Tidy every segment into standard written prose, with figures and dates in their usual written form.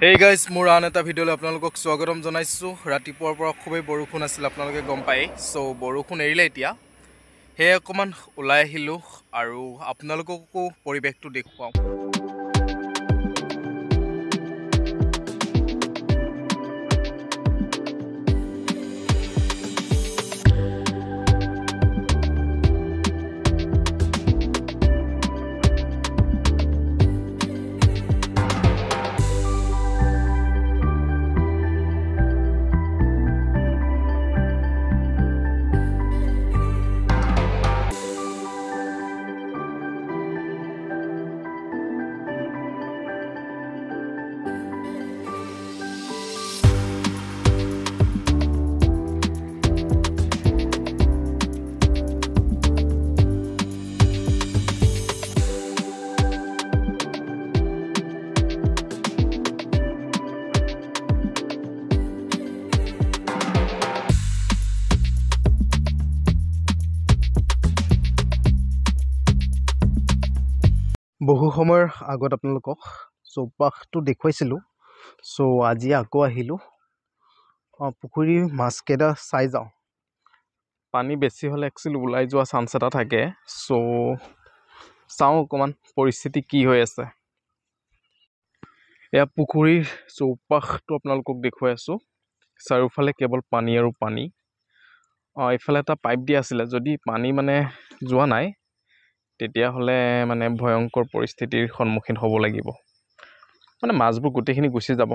Hey guys, মোৰ আন এটা ভিডিঅ'লৈ আপোনালোকক স্বাগতম জনাইছোঁ। ৰাতিপুৱাৰ পৰা খুবেই বৰষুণ আছিল, আপোনালোকে গম পায়। সো বৰষুণ এৰিলে এতিয়া। হে অকমান ওলাই আহিলোঁ আৰু আপোনালোককো পৰিৱেশটো দেখুৱাওঁ। বহু সময়ৰ আগত আপোনালোকক চৌপাশটো দেখুৱাইছিলোঁ। সো আজি আকৌ আহিলোঁ। পুখুৰীৰ মাছকেইটা চাই যাওঁ। পানী বেছি হ'লে একচুৱেলি ওলাই যোৱা চান্স এটা থাকে। সো চাওঁ অকণমান পৰিস্থিতি কি হৈ আছে। এয়া পুখুৰীৰ চৌপাশটো আপোনালোকক দেখুৱাই আছোঁ। চাৰিওফালে কেৱল পানী আৰু পানী। এইফালে এটা পাইপ দিয়া আছিলে, যদি পানী যোৱা নাই তেতিয়াহ'লে ভয়ংকৰ পৰিস্থিতিৰ সন্মুখীন হ'ব লাগিব। মাছবোৰ গোটেইখিনি গুচি যাব।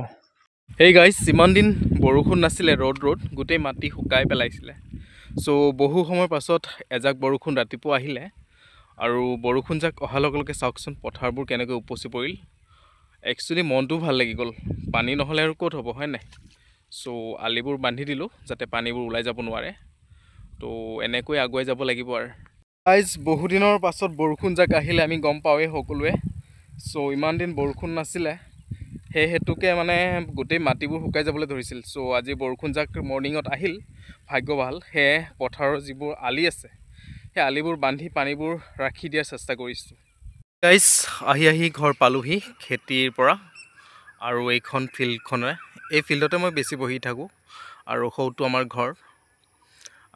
এই গাইজ, ইমান দিন বৰষুণ নাছিলে, ৰ'দ গোটেই মাটি শুকাই পেলাইছিলে। সো বহু সময়ৰ পাছত এজাক বৰষুণ ৰাতিপুৱা আহিলে আৰু বৰষুণজাক অহাৰ লগে লগে চাওকচোন পথাৰবোৰ কেনেকৈ উপচি পৰিল। একচুৱেলি মনটো ভাল লাগি গ'ল। পানী নহ'লে আৰু ক'ত হ'ব, হয় নাই? সো আলিবোৰ বান্ধি দিলোঁ যাতে পানীবোৰ ওলাই যাব নোৱাৰে। তো এনেকৈ আগুৱাই যাব লাগিব আৰু। গাইজ, বহুদিনৰ পাছত বৰষুণজাক আহিলে আমি গম পাওঁৱেই সকলোৱে। সো ইমান দিন বৰষুণ নাছিলে, সেই হেতুকে গোটেই মাটিবোৰ শুকাই যাবলৈ ধৰিছিল। সো আজি বৰষুণজাক মৰ্ণিঙত আহিল, ভাগ্য ভাল। সেয়ে পথাৰৰ যিবোৰ আলি আছে সেই আলিবোৰ বান্ধি পানীবোৰ ৰাখি দিয়াৰ চেষ্টা কৰিছোঁ। গাইজ, আহি ঘৰ পালোহি খেতিৰ পৰা। আৰু এইখন ফিল্ডখনে, এই ফিল্ডতে মই বেছি বহি থাকোঁ। আৰু সৌটো আমাৰ ঘৰ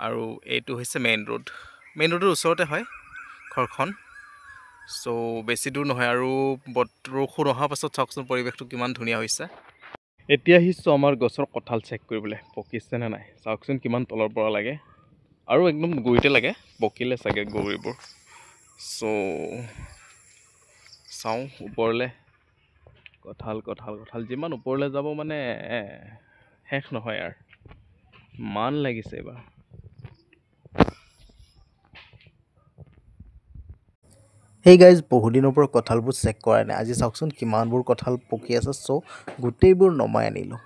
আৰু এইটো হৈছে মেইন ৰোড। মেইন ৰোডৰ ওচৰতে হয় ঘৰখন। সো বেছি দূৰ নহয়। আৰু বৰষুণ অহাৰ পাছত চাওকচোন পৰিৱেশটো কিমান ধুনীয়া হৈছে। এতিয়া আহিছোঁ আমাৰ গছৰ কঁঠাল চেক কৰিবলৈ, পকিছেনে নাই। চাওকচোন কিমান তলৰ পৰা লাগে আৰু একদম গুৰিতে লাগে, পকিলে চাগে গুৰিবোৰ। সো চাওঁ ওপৰলৈ। কঁঠাল যিমান ওপৰলৈ যাব শেষ নহয় আৰু। মান লাগিছে এইবাৰ। সেই গাইজ, বহুদিনৰ পৰা কঁঠালবোৰ চেক কৰাই নাই। আজি চাওকচোন কিমানবোৰ কঁঠাল পকি আছে। সো গোটেইবোৰ নমাই আনিলোঁ।